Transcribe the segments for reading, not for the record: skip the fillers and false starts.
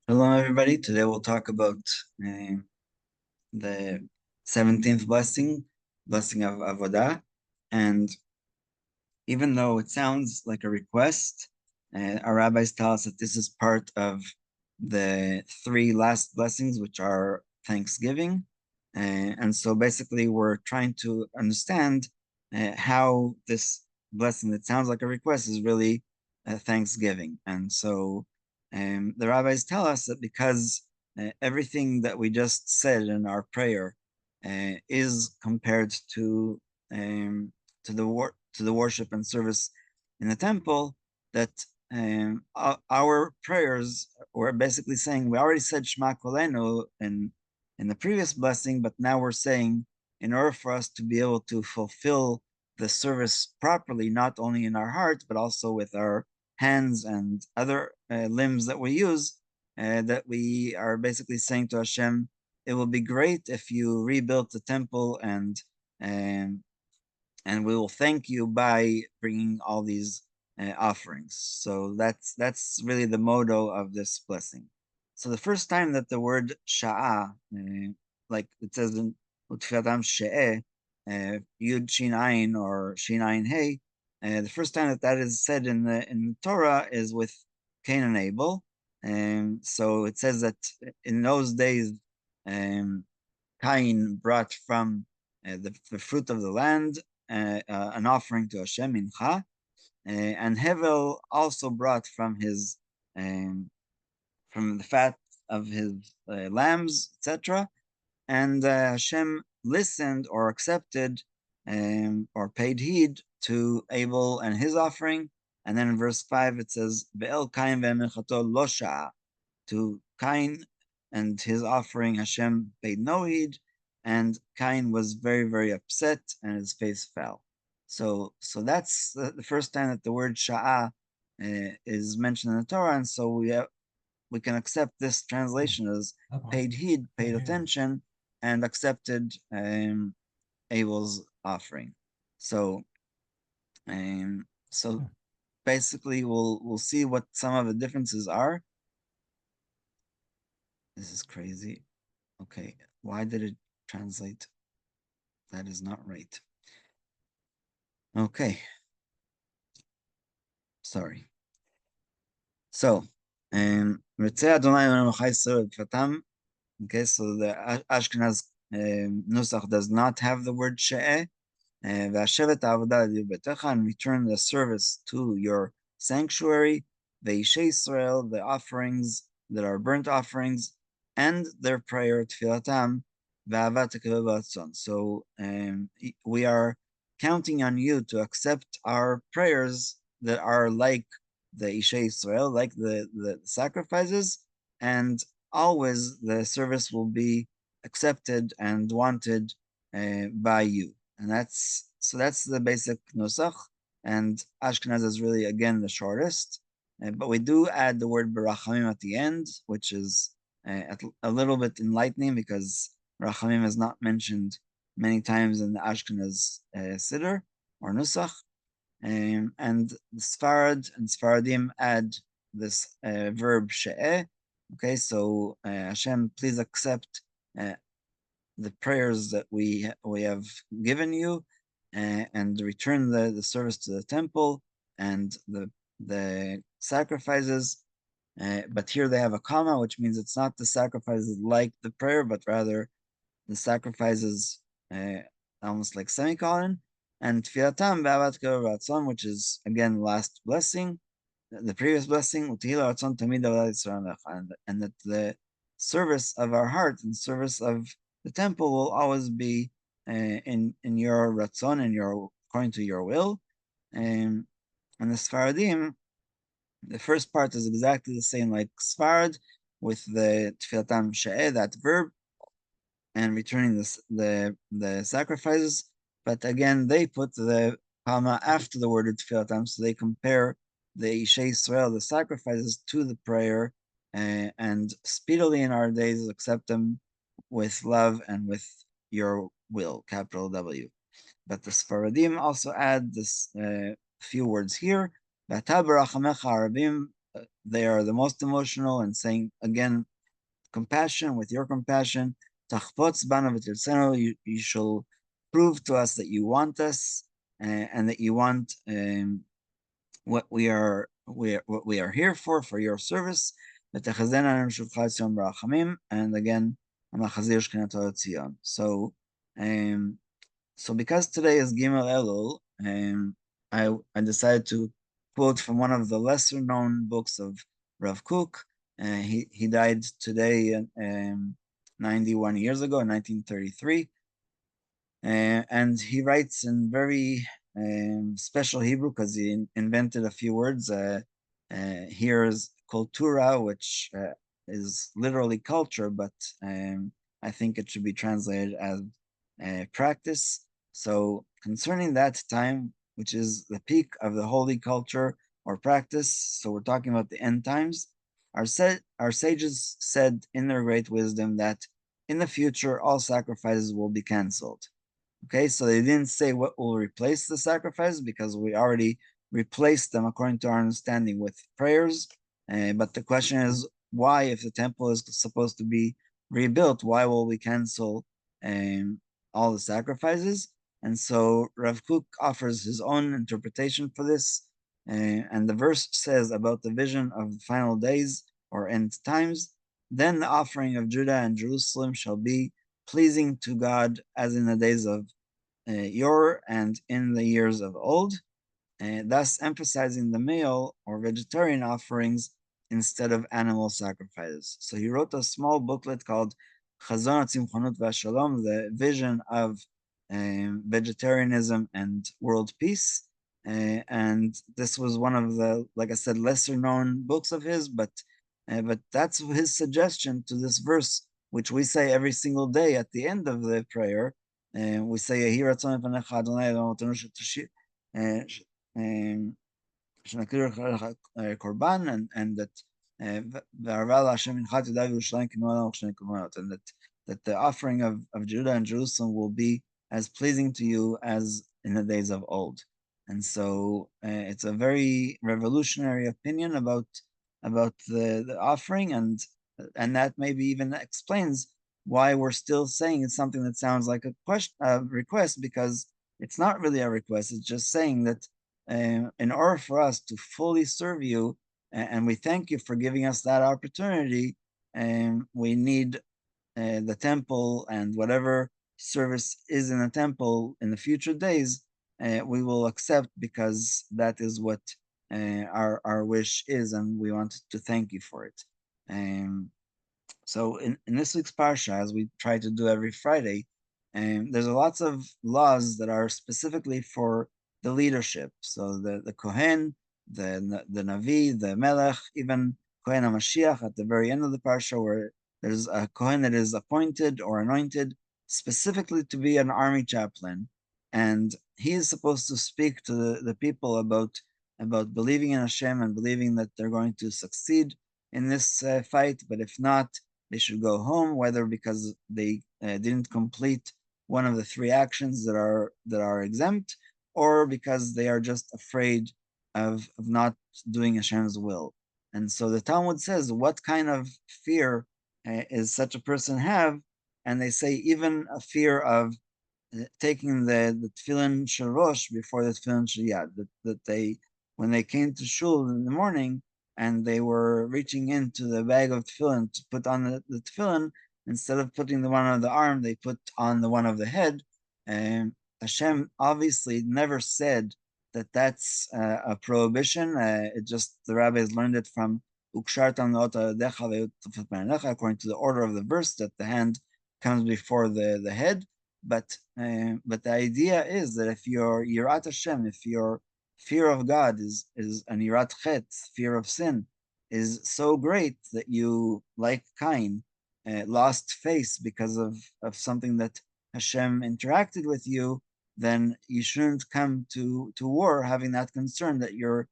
Hello, everybody. Today we'll talk about the 17th blessing of Avodah. And even though it sounds like a request, our rabbis tell us that this is part of the three last blessings, which are Thanksgiving. And so basically, we're trying to understand how this blessing that sounds like a request is really Thanksgiving. And so the rabbis tell us that because everything that we just said in our prayer is compared um, to the worship and service in the temple, that our prayers were basically saying we already said Shema Kolenu in the previous blessing, but now we're saying in order for us to be able to fulfill the service properly, not only in our heart but also with our hands and other limbs that we use, that we are basically saying to Hashem, it will be great if you rebuild the temple um, and we will thank you by bringing all these offerings. So that's really the motto of this blessing. So the first time that the word sha'ah, like it says in Utfilatam she'eh, Yud Shin Ayin or Shin Ayin Hey, the first time that that is said in the Torah is with Cain and Abel. And so it says that in those days, Cain brought from the fruit of the land an offering to Hashem, mincha, and Hevel also brought from the fat of his lambs, etc. And Hashem listened or accepted or paid heed to Abel and his offering. And then in verse 5 it says, Be'el Kain ve'mechato lo sha'a. To Cain and his offering, Hashem paid no heed, and Cain was very, very upset, and his face fell. So that's the first time that the word sha'ah is mentioned in the Torah, and so we can accept this translation as paid heed, paid attention, and accepted Abel's offering. So basically, we'll see what some of the differences are. This is crazy. Okay, why did it translate? That is not right. Okay, sorry. So, okay, so the Ashkenaz Nusach does not have the word she'eh. And return the service to your sanctuary, Israel, the offerings that are burnt offerings, and their prayer, tfilatam, so we are counting on you to accept our prayers that are like the Ishe Israel, like the sacrifices, and always the service will be accepted and wanted by you. And that's the basic nusach. And Ashkenaz is really again the shortest, but we do add the word barachamim at the end, which is a little bit enlightening because rachamim is not mentioned many times in the Ashkenaz siddur or nusach. And the Sfarad and Sfaradim add this verb she'eh. Okay, so Hashem, please accept the prayers that we have given you, and return the service to the temple and the sacrifices. But here they have a comma, which means it's not the sacrifices like the prayer, but rather the sacrifices almost like semicolon. And tfilatam b'avat ratzon, which is again last blessing, the previous blessing, and that the service of our heart and service of the temple will always be in your ratzon, in your according to your will. And the Sfaradim, the first part is exactly the same like Sfarad, with the tfilatam she'eh, that verb, and returning the sacrifices. But again, they put the comma after the word tfilatam, so they compare the Ishe Israel, the sacrifices, to the prayer, and speedily in our days accept them with love and with your will, capital W. But the Sfaradim also add this few words here. they are the most emotional, and saying again, compassion with your compassion. You shall prove to us that you want us, and that you want what what we are here for your service. And again, so so because today is Gimel Elul, I decided to quote from one of the lesser known books of Rav Kook. He died today, 91 years ago, in 1933. And he writes in very special Hebrew, because he invented a few words. Here is kultura, which is literally culture, but I think it should be translated as practice. So concerning that time, which is the peak of the holy culture or practice, so we're talking about the end times, our sages said in their great wisdom that in the future all sacrifices will be canceled. Okay, so they didn't say what will replace the sacrifice, because we already replaced them according to our understanding with prayers. But the question is, why, if the temple is supposed to be rebuilt, why will we cancel all the sacrifices? And so Rav Kook offers his own interpretation for this. And the verse says about the vision of the final days or end times, then the offering of Judah and Jerusalem shall be pleasing to God as in the days of yore and in the years of old, thus emphasizing the male or vegetarian offerings instead of animal sacrifices. So he wrote a small booklet called Chazon HaTzimchonut VaShalom, the vision of vegetarianism and world peace. And this was one of the, like I said, lesser known books of his, but that's his suggestion to this verse, which we say every single day at the end of the prayer. We say, "Yehi ratzon lefanecha Adonai Eloheinu korban," and that that the offering of Judah and Jerusalem will be as pleasing to you as in the days of old. And so it's a very revolutionary opinion about the offering, and that maybe even explains why we're still saying it's something that sounds like a question, a request, because it's not really a request. It's just saying that in order for us to fully serve you, and we thank you for giving us that opportunity, we need the temple, and whatever service is in the temple in the future days, we will accept, because that is what our wish is, and we want to thank you for it. So in this week's parsha, as we try to do every Friday, there's lots of laws that are specifically for the leadership. So the Kohen, the Navi, the Melech, even Kohen HaMashiach at the very end of the parsha, where there's a Kohen that is appointed or anointed specifically to be an army chaplain. And he is supposed to speak to the people about believing in Hashem and believing that they're going to succeed in this fight. But if not, they should go home, whether because they didn't complete one of the three actions that are exempt, or because they are just afraid of not doing Hashem's will. And so the Talmud says, what kind of fear is such a person have? And they say even a fear of taking the tefillin shel rosh before the tefillin shel yad, that they, when they came to shul in the morning and they were reaching into the bag of tefillin to put on the tefillin, instead of putting the one on the arm, they put on the one of the head. And Hashem obviously never said that that's a prohibition. It just, the rabbis learned it from according to the order of the verse, that the hand comes before the head. But the idea is that if your yirat Hashem, if your fear of God is an yirat chet, fear of sin, is so great that you, like Cain, lost face because of something that Hashem interacted with you, then you shouldn't come to war having that concern that you're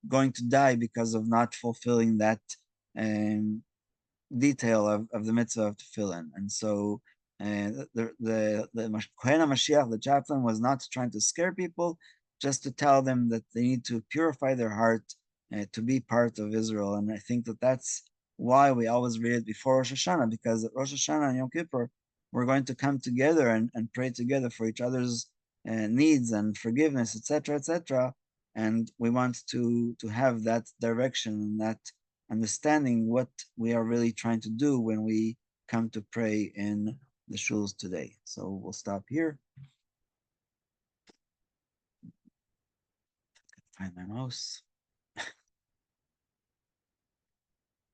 going to die because of not fulfilling that detail of the mitzvah of tefillin. And so the Kohen HaMashiach, the chaplain, was not trying to scare people, just to tell them that they need to purify their heart to be part of Israel. And I think that that's why we always read it before Rosh Hashanah, because at Rosh Hashanah and Yom Kippur, we're going to come together and pray together for each other's needs and forgiveness, etc., etc. And we want to have that direction and that understanding what we are really trying to do when we come to pray in the shuls today. So we'll stop here. Find my mouse.